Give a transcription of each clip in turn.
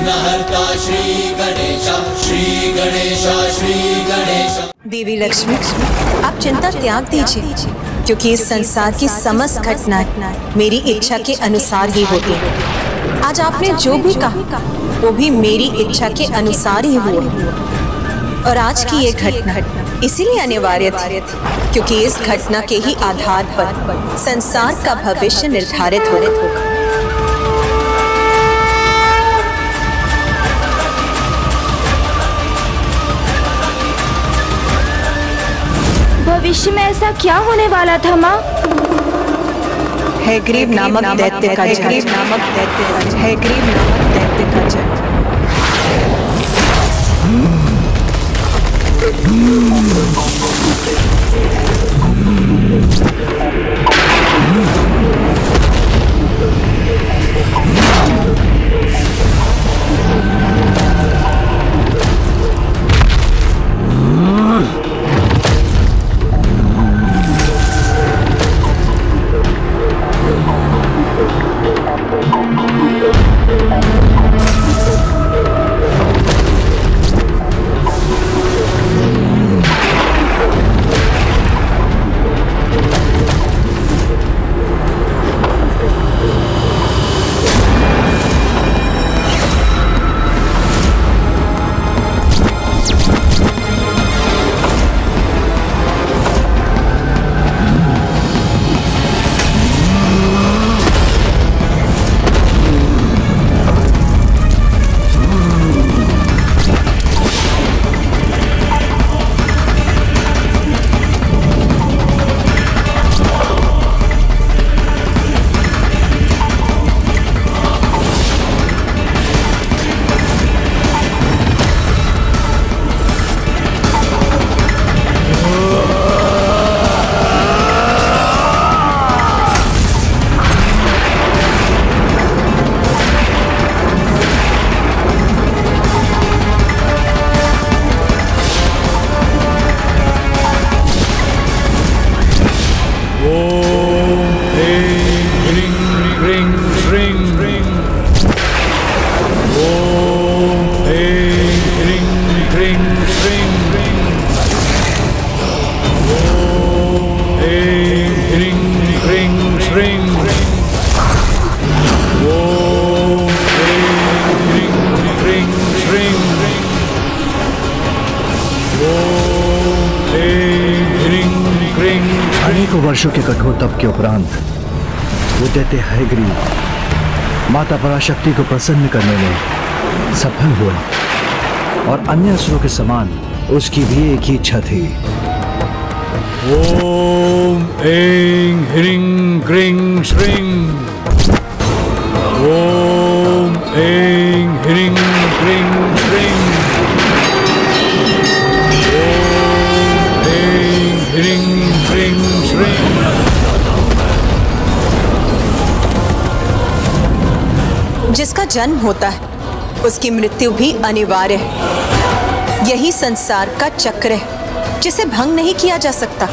विघ्नहर्ता श्री गणेश, श्री गणेश, श्री गणेश। देवी लक्ष्मी, आप चिंता त्याग दीजिए, क्योंकि इस संसार की समस्त घटनाएं मेरी इच्छा के अनुसार ही होती है। आज आपने जो भी कहा वो भी मेरी इच्छा के अनुसार ही हुआ, और आज की ये घटना इसीलिए अनिवार्य थी, क्योंकि इस घटना के ही आधार पर संसार का भविष्य निर्धारित होगा। भविष्य में ऐसा क्या होने वाला था माँ? हैग्रीव नामक दैत्य का जन्म। अनेकों वर्षों के कठोर तप के उपरांत वो दैत्य हैग्रीव माता पराशक्ति को प्रसन्न करने में सफल हुए, और अन्य असुरों के समान उसकी भी एक ही इच्छा थी। ओम ऐं ह्रीं क्रीं श्रीं। ओम ऐं ह्रीं क्रीं श्रीं। ओम ऐं ह्रीं क्रीं श्रीं। जिसका जन्म होता है उसकी मृत्यु भी अनिवार्य है। यही संसार का चक्र है जिसे भंग नहीं किया जा सकता।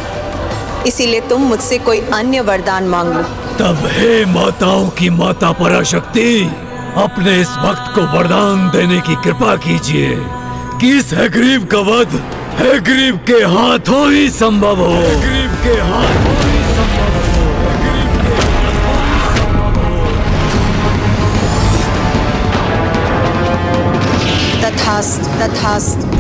इसीलिए तुम मुझसे कोई अन्य वरदान मांग लो। तब हे माताओं की माता पराशक्ति, अपने इस भक्त को वरदान देने की कृपा कीजिए कि इस हैग्रीव का वध हैग्रीव के हाथों ही संभव हो। हैग्रीव के हाथों ही संभव हो। हैग्रीव के हाथों ही संभव हो। तथास्तु तथास्तु।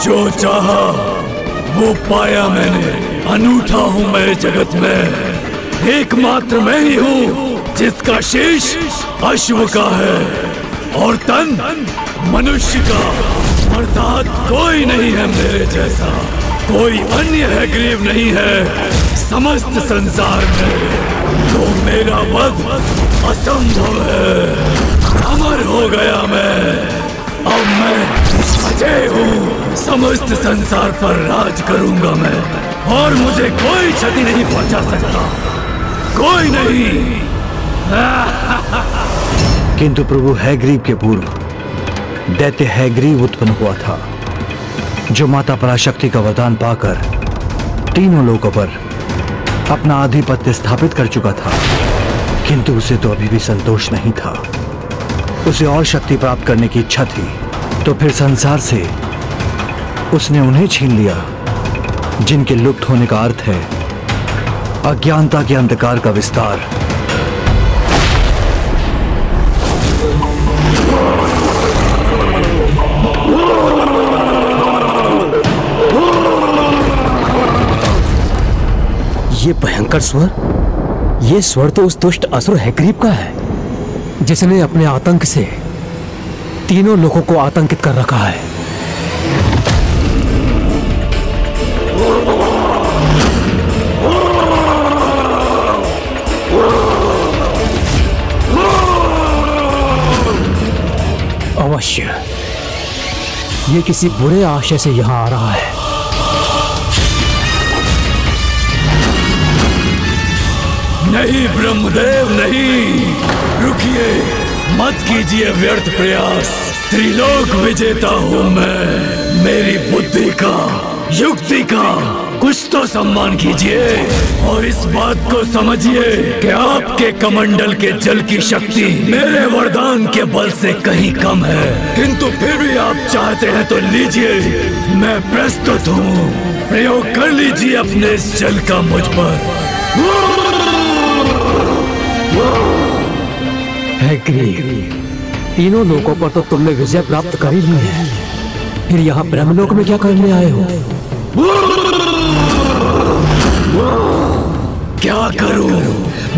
जो चाहा वो पाया मैंने। अनूठा हूँ मैं जगत में, एकमात्र मैं ही हूँ जिसका शीश अश्व का है और तन मनुष्य का। अर्थात कोई नहीं है मेरे जैसा, कोई अन्य हैग्रीव नहीं है समस्त संसार में। तो मेरा वध असंभव है। अमर हो गया मैं, अब मैं अजय हूँ। समस्त संसार पर राज करूंगा मैं, और मुझे कोई क्षति नहीं पहुंचा सकता, कोई नहीं। किंतु प्रभु हैग्रीव के पूर्व दैत्य हैग्रीव उत्पन्न हुआ था, जो माता पराशक्ति का वरदान पाकर तीनों लोगों पर अपना आधिपत्य स्थापित कर चुका था, किंतु उसे तो अभी भी संतोष नहीं था। उसे और शक्ति प्राप्त करने की इच्छा थी, तो फिर संसार से उसने उन्हें छीन लिया जिनके लुप्त होने का अर्थ है अज्ञानता के अंधकार का विस्तार। ये भयंकर स्वर, ये स्वर तो उस दुष्ट असुर हैग्रीव का है जिसने अपने आतंक से तीनों लोगों को आतंकित कर रखा है। अवश्य ये किसी बुरे आशय से यहां आ रहा है। नहीं ब्रह्मदेव, नहीं, रुकिए, मत कीजिए व्यर्थ प्रयास। त्रिलोक विजेता हूँ मैं। मेरी बुद्धि का, युक्ति का कुछ तो सम्मान कीजिए और इस बात को समझिए कि आपके कमंडल के जल की शक्ति मेरे वरदान के बल से कहीं कम है, किंतु फिर भी आप चाहते हैं तो लीजिए, मैं प्रस्तुत हूँ। प्रयोग कर लीजिए अपने इस जल का मुझ पर। हैग्रीव, तीनों लोगों पर तो तुमने विजय प्राप्त कर ही ली है, फिर यहाँ ब्रह्मलोक में क्या करने आए हो? क्या करूं?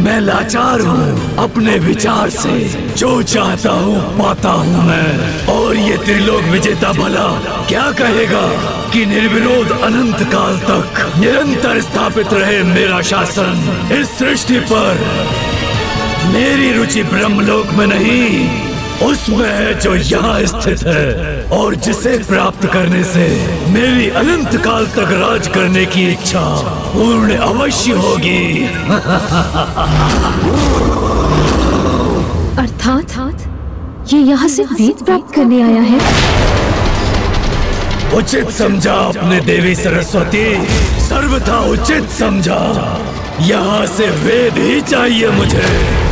मैं लाचार हूँ अपने विचार से। जो चाहता हूँ पाता हूँ मैं। और ये त्रिलोक विजेता भला क्या कहेगा कि निर्विरोध अनंत काल तक निरंतर स्थापित रहे मेरा शासन इस सृष्टि पर। मेरी रुचि ब्रह्मलोक में नहीं, उसमें है जो यहाँ स्थित है और जिसे प्राप्त करने से मेरी अनंत काल तक राज करने की इच्छा पूर्ण अवश्य होगी। अर्थात ये यहाँ से वेद प्राप्त करने आया है। उचित समझा अपने देवी सरस्वती, सर्वथा उचित समझा। यहाँ से वेद ही चाहिए मुझे।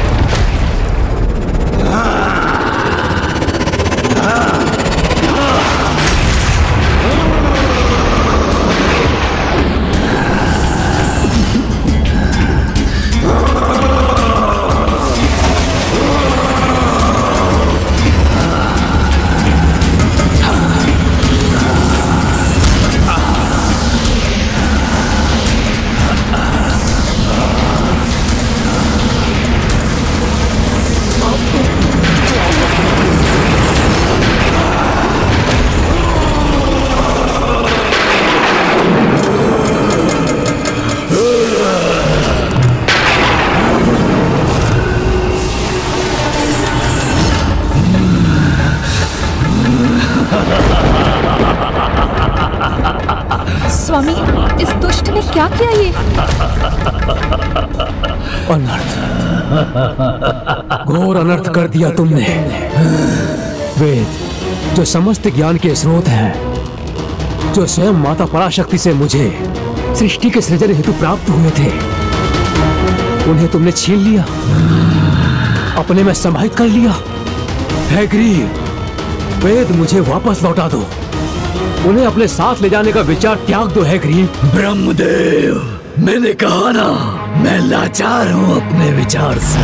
स्वामी, इस दुष्ट ने क्या किया ये? अनर्थ, घोर अनर्थ कर दिया तुमने। वेद जो समस्त ज्ञान के स्रोत हैं, जो स्वयं माता पराशक्ति से मुझे सृष्टि के सृजन हेतु प्राप्त हुए थे, उन्हें तुमने छीन लिया, अपने में समाहित कर लिया। हैग्रीव, वेद मुझे वापस लौटा दो, उन्हें अपने साथ ले जाने का विचार त्याग दो। हैग्रीव। ब्रह्मदेव, मैंने कहा ना, मैं लाचार हूँ अपने विचार से।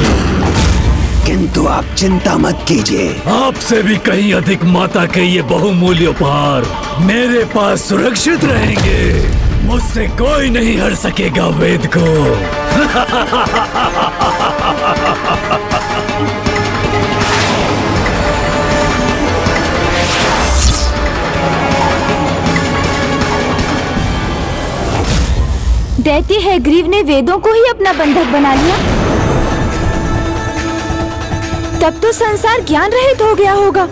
किंतु आप चिंता मत कीजिए, आपसे भी कहीं अधिक माता के ये बहुमूल्य उपहार मेरे पास सुरक्षित रहेंगे। मुझसे कोई नहीं हर सकेगा वेद को। दैत्य हैग्रीव ने वेदों को ही अपना बंधक बना लिया। तब तो संसार ज्ञान रहित हो गया होगा,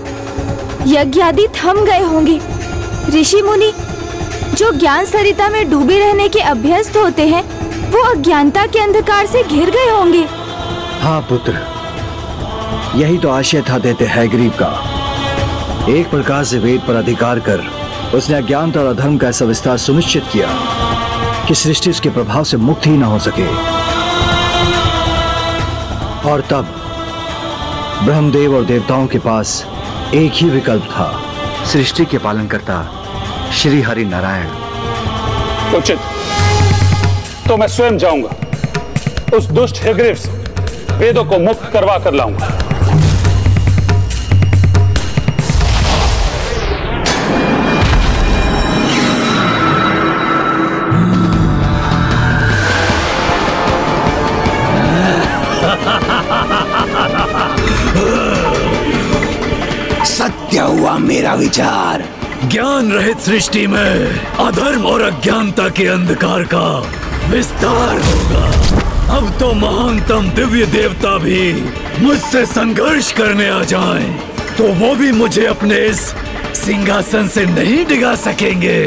यज्ञ आदि थम गए होंगे। ऋषि मुनि जो ज्ञान सरिता में डूबे रहने के अभ्यस्त होते हैं, वो अज्ञानता के अंधकार से घिर गए होंगे। हाँ पुत्र, यही तो आशय था दैत्य हैग्रीव का। एक प्रकार से वेद पर अधिकार कर उसने अज्ञानता और अधर्म का ऐसा विस्तार सुनिश्चित किया कि सृष्टि उसके प्रभाव से मुक्त ही ना हो सके। और तब ब्रह्मदेव और देवताओं के पास एक ही विकल्प था, सृष्टि के पालनकर्ता श्री हरि नारायण। उचित, तो मैं स्वयं जाऊंगा, उस दुष्ट हेग्रीव से वेदों को मुक्त करवा कर लाऊंगा। सत्य हुआ मेरा विचार। ज्ञान रहित सृष्टि में अधर्म और अज्ञानता के अंधकार का विस्तार होगा। अब तो महानतम दिव्य देवता भी मुझसे संघर्ष करने आ जाएं, तो वो भी मुझे अपने इस सिंहासन से नहीं डिगा सकेंगे।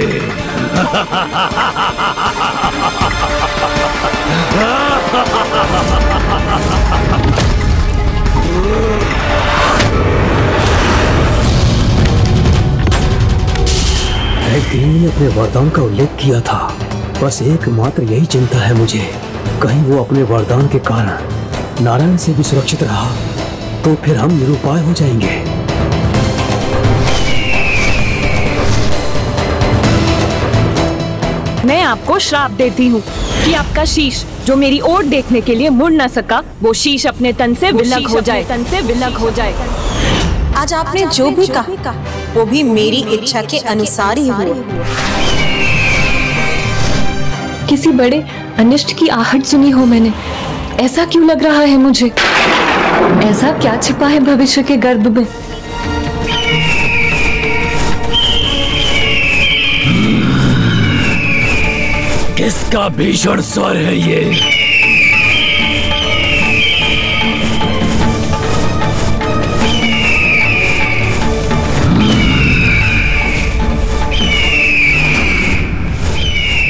हेग्रीव ने अपने वरदान का उल्लेख किया था, बस एकमात्र यही चिंता है मुझे, कहीं वो अपने वरदान के कारण नारायण से भी सुरक्षित रहा तो फिर हम निरुपाय हो जाएंगे। मैं आपको श्राप देती हूँ कि आपका शीश जो मेरी ओर देखने के लिए मुड़ न सका, वो शीश अपने तन से विलग हो जाए। आज आपने जो भी कहा वो भी मेरी इच्छा के अनुसार ही हुआ। किसी बड़े अनिष्ट की आहट सुनी हो मैंने, ऐसा क्यों लग रहा है मुझे? ऐसा क्या छिपा है भविष्य के गर्भ में? किसका भीषण स्वर है ये?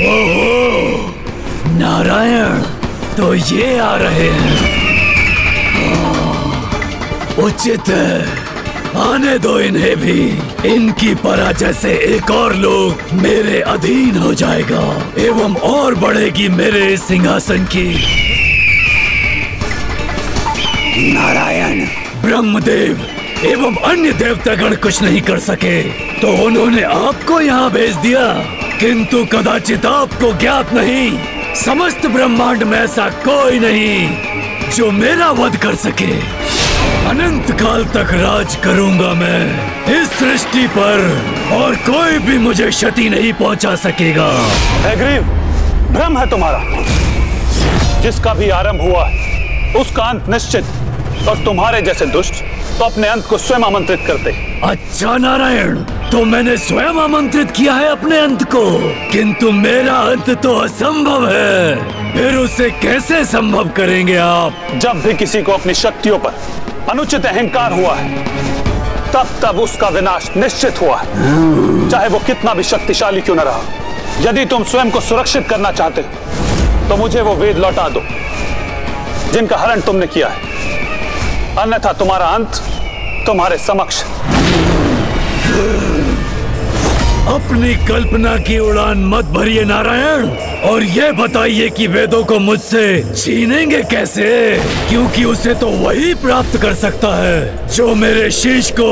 ओहो, नारायण तो ये आ रहे हैं। उचित है, आने दो इन्हें भी। इनकी पराजय से एक और लोग मेरे अधीन हो जाएगा एवं और बढ़ेगी मेरे सिंहासन की। नारायण, ब्रह्मदेव एवं अन्य देवतागण कुछ नहीं कर सके तो उन्होंने आपको यहाँ भेज दिया, किंतु कदाचित आपको ज्ञात नहीं, समस्त ब्रह्मांड में ऐसा कोई नहीं जो मेरा वध कर सके। अनंत काल तक राज करूंगा मैं इस सृष्टि पर और कोई भी मुझे क्षति नहीं पहुंचा सकेगा। हेग्रीव, भ्रम है तुम्हारा। जिसका भी आरंभ हुआ है उसका अंत निश्चित, और तुम्हारे जैसे दुष्ट तो अपने अंत को स्वयं आमंत्रित करते। अच्छा नारायण, तो मैंने स्वयं आमंत्रित किया है अपने अंत को, किंतु मेरा अंत तो असंभव है। फिर उसे कैसे संभव करेंगे आप? जब भी किसी को अपनी शक्तियों पर अनुचित अहंकार हुआ है तब तब उसका विनाश निश्चित हुआ है, चाहे वो कितना भी शक्तिशाली क्यों न रहा। यदि तुम स्वयं को सुरक्षित करना चाहते हो तो मुझे वो वेद लौटा दो जिनका हरण तुमने किया है, अन्यथा तुम्हारा अंत तुम्हारे समक्ष। अपनी कल्पना की उड़ान मत भरिए नारायण, और ये बताइए कि वेदों को मुझसे छीनेंगे कैसे, क्योंकि उसे तो वही प्राप्त कर सकता है जो मेरे शीश को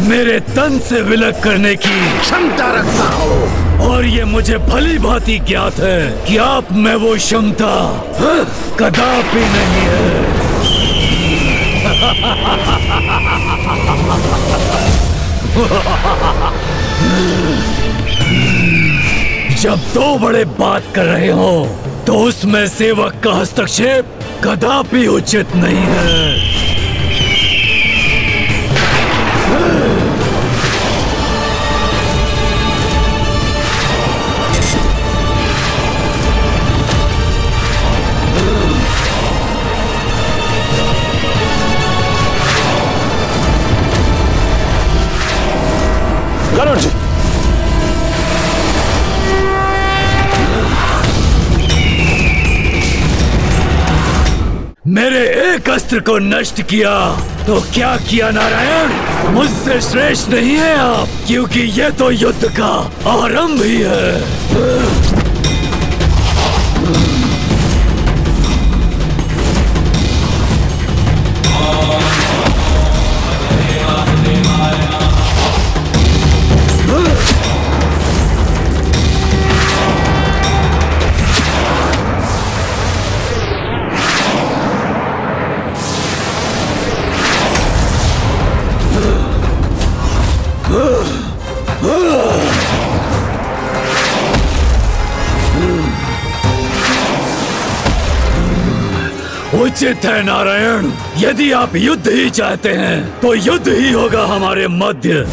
मेरे तन से विलग करने की क्षमता रखता हो। और ये मुझे भली भांति ज्ञात है कि आप में वो क्षमता कदापि नहीं है। जब दो बड़े बात कर रहे हो तो उसमें सेवक का हस्तक्षेप कदापि उचित नहीं है। गरुड़ जी, मेरे एक अस्त्र को नष्ट किया तो क्या किया नारायण? मुझसे श्रेष्ठ नहीं है आप, क्योंकि ये तो युद्ध का आरंभ ही है। उचित है नारायण, यदि आप युद्ध ही चाहते हैं तो युद्ध ही होगा हमारे मध्य।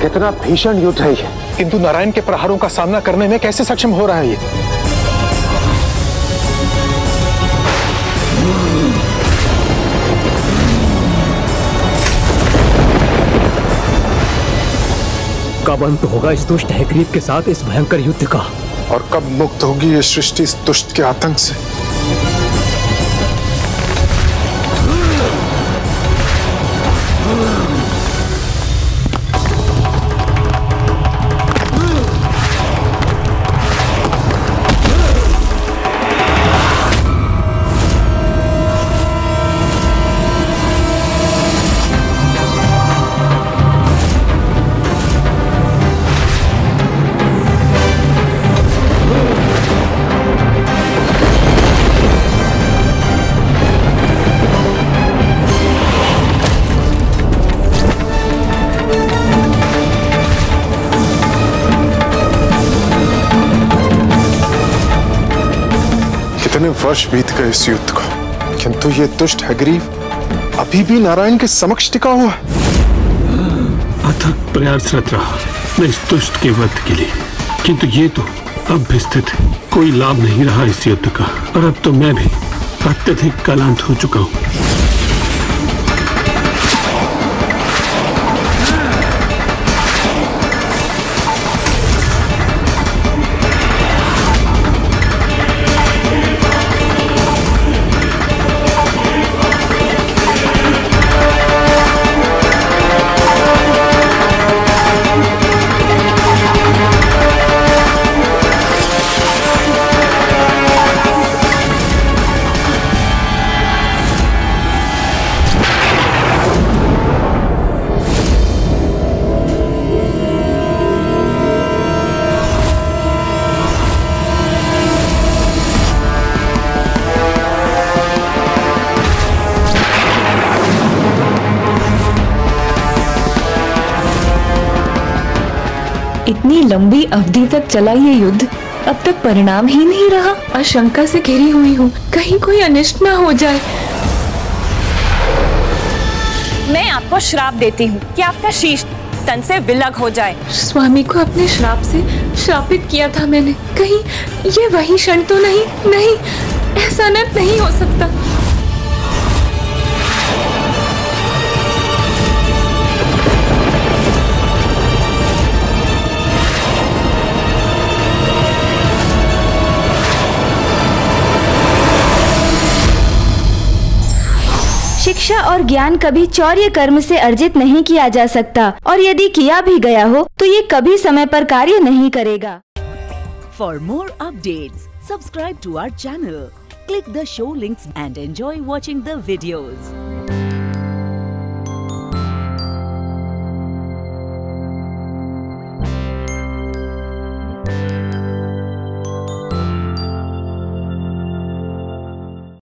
कितना भीषण युद्ध है ये, किंतु नारायण के प्रहारों का सामना करने में कैसे सक्षम हो रहा है ये? कब अंत होगा इस दुष्ट हैग्रीव के साथ इस भयंकर युद्ध का? और कब मुक्त होगी ये सृष्टि इस दुष्ट के आतंक से? कितने वर्ष बीत गए इस युद्ध को, किंतु ये दुष्ट हैग्रीव अभी भी नारायण के समक्ष टिका हुआ है। अथक प्रयासरत रहा मैं इस दुष्ट के वध के लिए, किंतु ये तो अब भी स्थित है। कोई लाभ नहीं रहा इस युद्ध का, और अब तो मैं भी अत्यधिक क्लांत हो चुका हूँ। इतनी लंबी अवधि तक चला ये युद्ध, अब तक परिणाम ही नहीं रहा। आशंका से घिरी हुई हूँ, कहीं कोई अनिष्ट ना हो जाए। मैं आपको श्राप देती हूँ कि आपका शीश तन से विलग हो जाए। स्वामी को अपने श्राप से श्रापित किया था मैंने, कहीं ये वही क्षण तो नहीं? नहीं, ऐसा अनर्थ नहीं हो सकता। शिक्षा और ज्ञान कभी चौर्य कर्म से अर्जित नहीं किया जा सकता, और यदि किया भी गया हो तो ये कभी समय पर कार्य नहीं करेगा। For more updates, subscribe to our channel, click the show links and enjoy watching the videos.